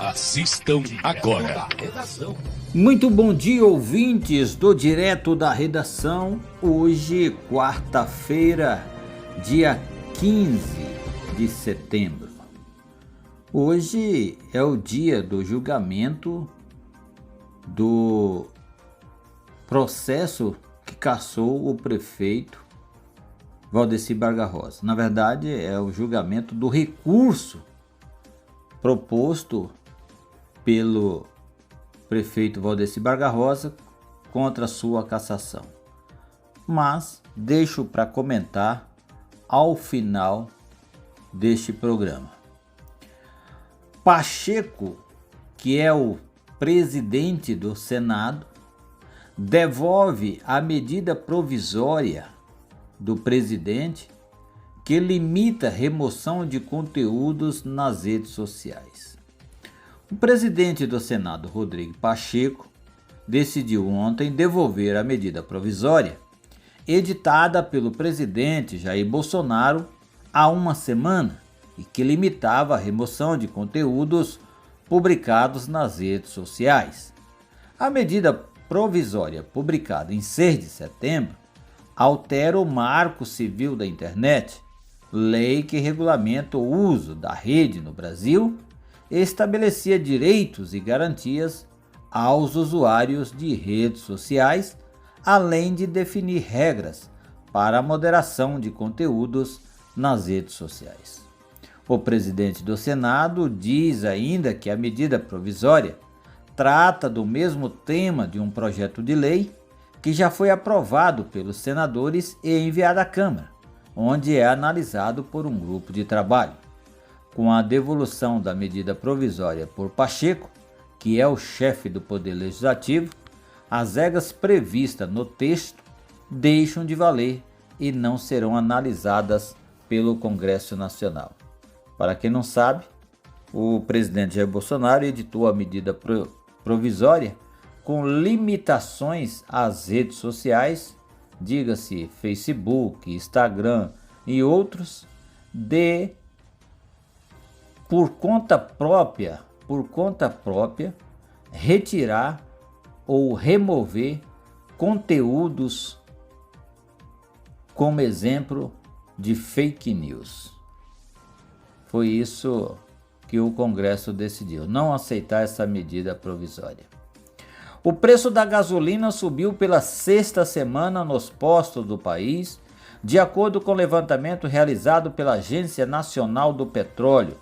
Assistam agora. Muito bom dia, ouvintes do Direto da Redação. Hoje, quarta-feira, dia 15 de setembro. Hoje é o dia do julgamento do processo que cassou o prefeito Valdeci Bargarrosa. Na verdade, é o julgamento do recurso proposto pelo prefeito Valdeci Bargarrosa contra a sua cassação. Mas deixo para comentar ao final deste programa. Pacheco, que é o presidente do Senado, devolve a medida provisória do presidente que limita a remoção de conteúdos nas redes sociais. O presidente do Senado, Rodrigo Pacheco, decidiu ontem devolver a medida provisória editada pelo presidente Jair Bolsonaro há uma semana e que limitava a remoção de conteúdos publicados nas redes sociais. A medida provisória publicada em 6 de setembro altera o Marco Civil da Internet, lei que regulamenta o uso da rede no Brasil e estabelecia direitos e garantias aos usuários de redes sociais, além de definir regras para a moderação de conteúdos nas redes sociais. O presidente do Senado diz ainda que a medida provisória trata do mesmo tema de um projeto de lei que já foi aprovado pelos senadores e enviado à Câmara, onde é analisado por um grupo de trabalho. Com a devolução da medida provisória por Pacheco, que é o chefe do Poder Legislativo, as regras previstas no texto deixam de valer e não serão analisadas pelo Congresso Nacional. Para quem não sabe, o presidente Jair Bolsonaro editou a medida provisória com limitações às redes sociais, diga-se Facebook, Instagram e outros, de por conta própria, retirar ou remover conteúdos como exemplo de fake news. Foi isso que o Congresso decidiu, não aceitar essa medida provisória. O preço da gasolina subiu pela sexta semana nos postos do país, de acordo com o levantamento realizado pela Agência Nacional do Petróleo.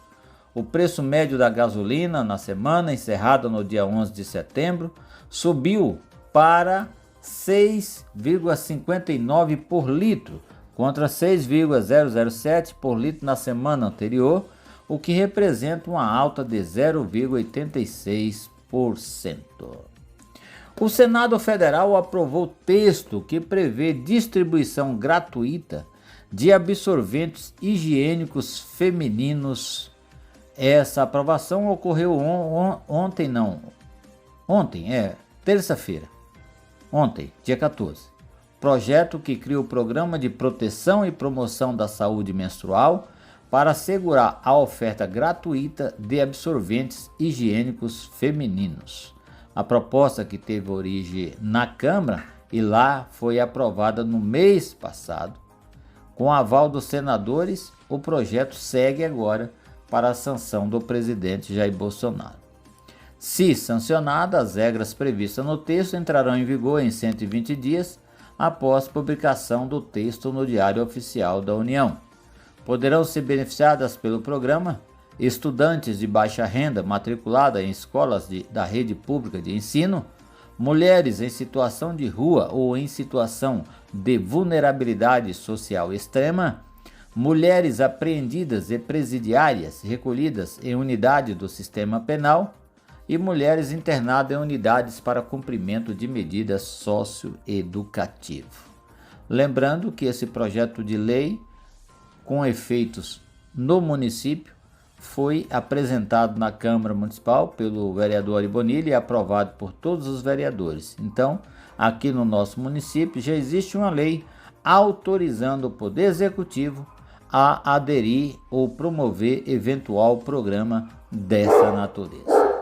O preço médio da gasolina na semana encerrada no dia 11 de setembro subiu para 6,59 por litro, contra 6,007 por litro na semana anterior, o que representa uma alta de 0,86%. O Senado Federal aprovou texto que prevê distribuição gratuita de absorventes higiênicos femininos. Essa aprovação ocorreu terça-feira, dia 14. Projeto que cria o Programa de Proteção e Promoção da Saúde Menstrual para assegurar a oferta gratuita de absorventes higiênicos femininos. A proposta, que teve origem na Câmara e lá foi aprovada no mês passado, com aval dos senadores, o projeto segue agora para a sanção do presidente Jair Bolsonaro. Se sancionada, as regras previstas no texto entrarão em vigor em 120 dias após publicação do texto no Diário Oficial da União. Poderão ser beneficiadas pelo programa estudantes de baixa renda matriculadas em escolas da rede pública de ensino, mulheres em situação de rua ou em situação de vulnerabilidade social extrema, mulheres apreendidas e presidiárias recolhidas em unidade do sistema penal e mulheres internadas em unidades para cumprimento de medidas socioeducativas. Lembrando que esse projeto de lei, com efeitos no município, foi apresentado na Câmara Municipal pelo vereador Ari Bonilha e aprovado por todos os vereadores. Então, aqui no nosso município já existe uma lei autorizando o Poder Executivo a aderir ou promover eventual programa dessa natureza.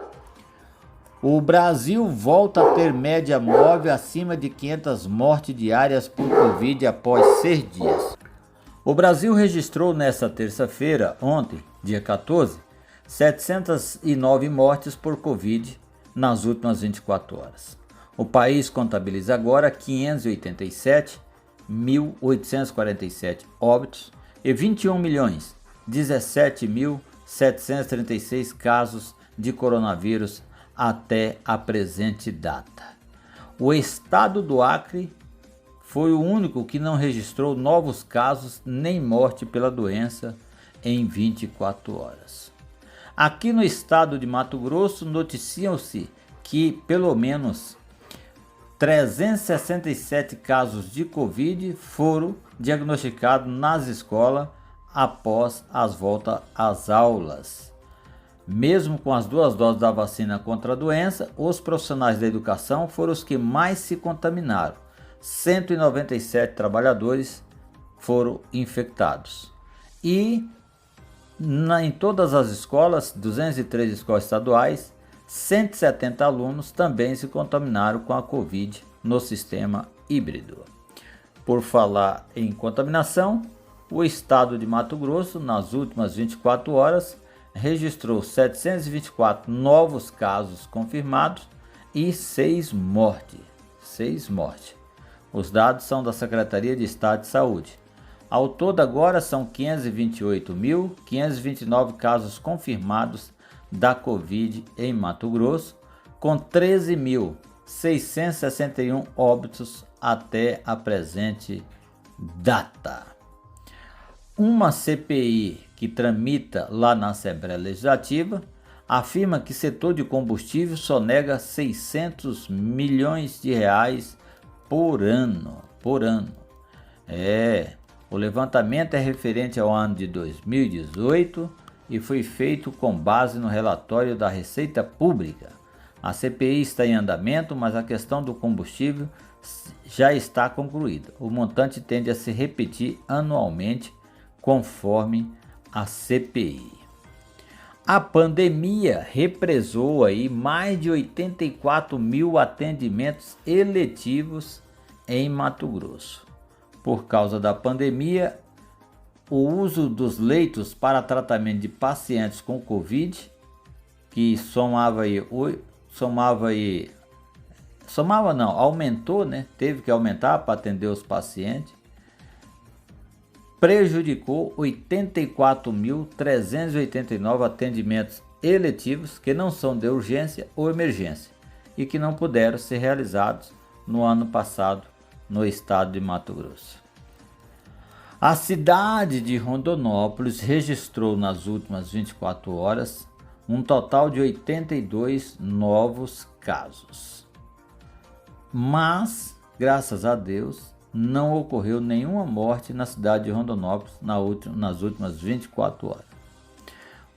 O Brasil volta a ter média móvel acima de 500 mortes diárias por Covid após 6 dias. O Brasil registrou nesta terça-feira, ontem, dia 14, 709 mortes por Covid nas últimas 24 horas. O país contabiliza agora 587.847 óbitos e 21.017.736 casos de coronavírus até a presente data. O estado do Acre foi o único que não registrou novos casos nem morte pela doença em 24 horas. Aqui no estado de Mato Grosso, noticiam-se que pelo menos 367 casos de Covid foram diagnosticados nas escolas após as voltas às aulas. Mesmo com as 2 doses da vacina contra a doença, os profissionais da educação foram os que mais se contaminaram. 197 trabalhadores foram infectados. E em todas as escolas, 203 escolas estaduais, 170 alunos também se contaminaram com a Covid no sistema híbrido. Por falar em contaminação, o estado de Mato Grosso, nas últimas 24 horas, registrou 724 novos casos confirmados e 6 mortes. Os dados são da Secretaria de Estado de Saúde. Ao todo agora são 528.529 casos confirmados da Covid em Mato Grosso, com 13.661 óbitos até a presente data. Uma CPI que tramita lá na Assembleia Legislativa afirma que setor de combustível sonega 600 milhões de reais por ano. O levantamento é referente ao ano de 2018 e foi feito com base no relatório da Receita Pública. A CPI está em andamento, mas a questão do combustível já está concluída. O montante tende a se repetir anualmente, conforme a CPI. A pandemia represou aí mais de 84 mil atendimentos eletivos em Mato Grosso. Por causa da pandemia, o uso dos leitos para tratamento de pacientes com Covid, que aumentou, né? Teve que aumentar para atender os pacientes, prejudicou 84.389 atendimentos eletivos que não são de urgência ou emergência e que não puderam ser realizados no ano passado no estado de Mato Grosso. A cidade de Rondonópolis registrou nas últimas 24 horas um total de 82 novos casos. Mas, graças a Deus, não ocorreu nenhuma morte na cidade de Rondonópolis nas últimas 24 horas.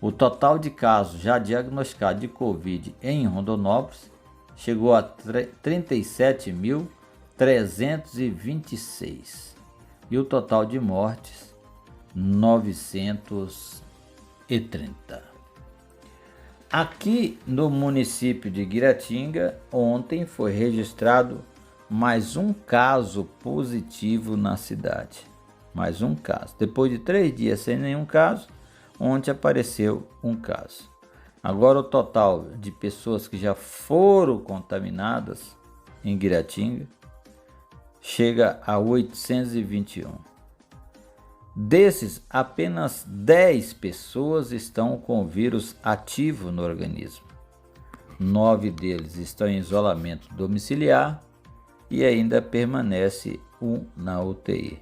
O total de casos já diagnosticados de Covid em Rondonópolis chegou a 37.326 e o total de mortes 930. Aqui no município de Guiratinga, ontem foi registrado mais um caso positivo na cidade. Mais um caso. Depois de 3 dias sem nenhum caso, ontem apareceu um caso. Agora o total de pessoas que já foram contaminadas em Guiratinga chega a 821. Desses, apenas 10 pessoas estão com o vírus ativo no organismo. 9 deles estão em isolamento domiciliar e ainda permanece um na UTI.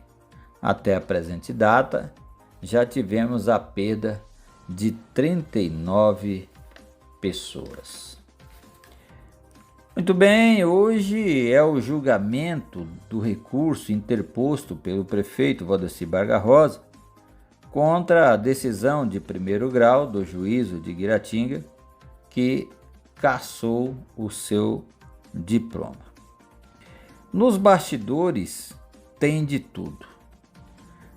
Até a presente data, já tivemos a perda de 39 pessoas. Muito bem, hoje é o julgamento do recurso interposto pelo prefeito Valdeci Barga-Rosa contra a decisão de primeiro grau do juízo de Guiratinga, que cassou o seu diploma. Nos bastidores tem de tudo.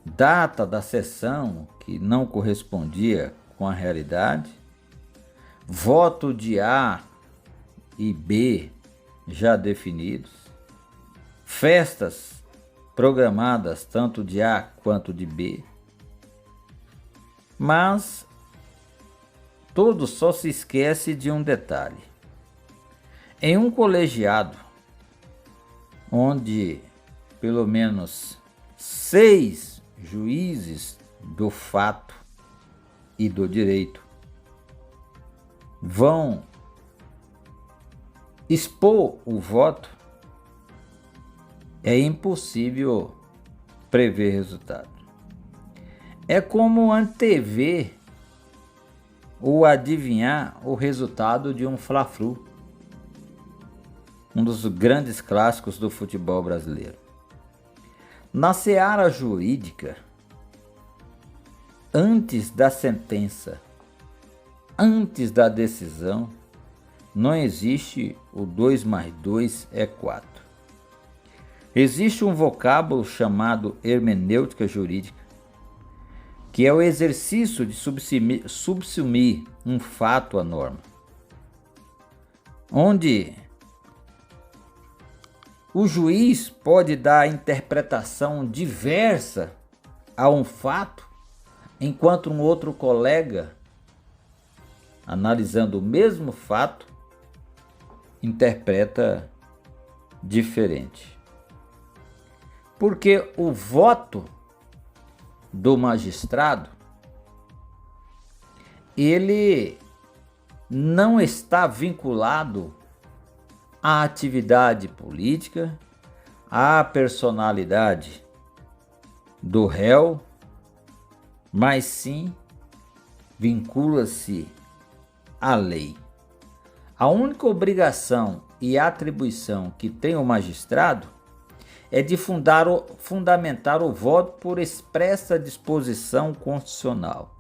Data da sessão que não correspondia com a realidade, voto de A e B já definidos, festas programadas tanto de A quanto de B, mas todo só se esquece de um detalhe. Em um colegiado, onde pelo menos 6 juízes do fato e do direito vão expor o voto, é impossível prever resultado. É como antever ou adivinhar o resultado de um Fla-Flu, um dos grandes clássicos do futebol brasileiro. Na seara jurídica, antes da sentença, antes da decisão, não existe o 2 mais 2 é 4. Existe um vocábulo chamado hermenêutica jurídica, que é o exercício de subsumir um fato à norma, onde o juiz pode dar interpretação diversa a um fato, enquanto um outro colega, analisando o mesmo fato, interpreta diferente. Porque o voto do magistrado, ele não está vinculado à atividade política, à personalidade do réu, mas sim vincula-se à lei. A única obrigação e atribuição que tem o magistrado é de fundamentar o voto por expressa disposição constitucional.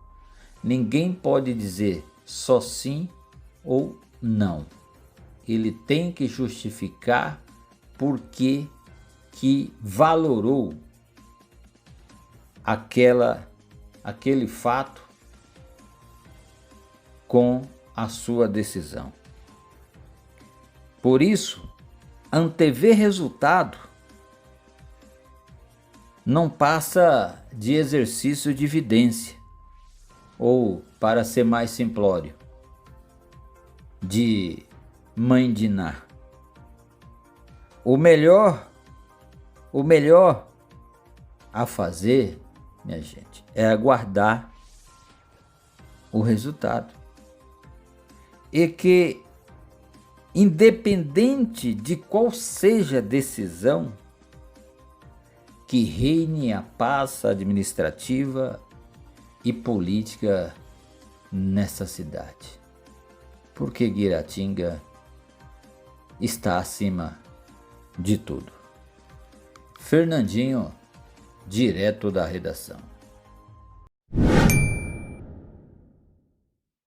Ninguém pode dizer só sim ou não. Ele tem que justificar por que valorou aquele fato com a sua decisão. Por isso, antever resultado não passa de exercício de evidência, ou, para ser mais simplório, de mãe de Ná. O melhor a fazer, minha gente, é aguardar o resultado. E que, independente de qual seja a decisão, que reine a paz administrativa e política nessa cidade. Porque Guiratinga está acima de tudo. Fernandinho, direto da redação.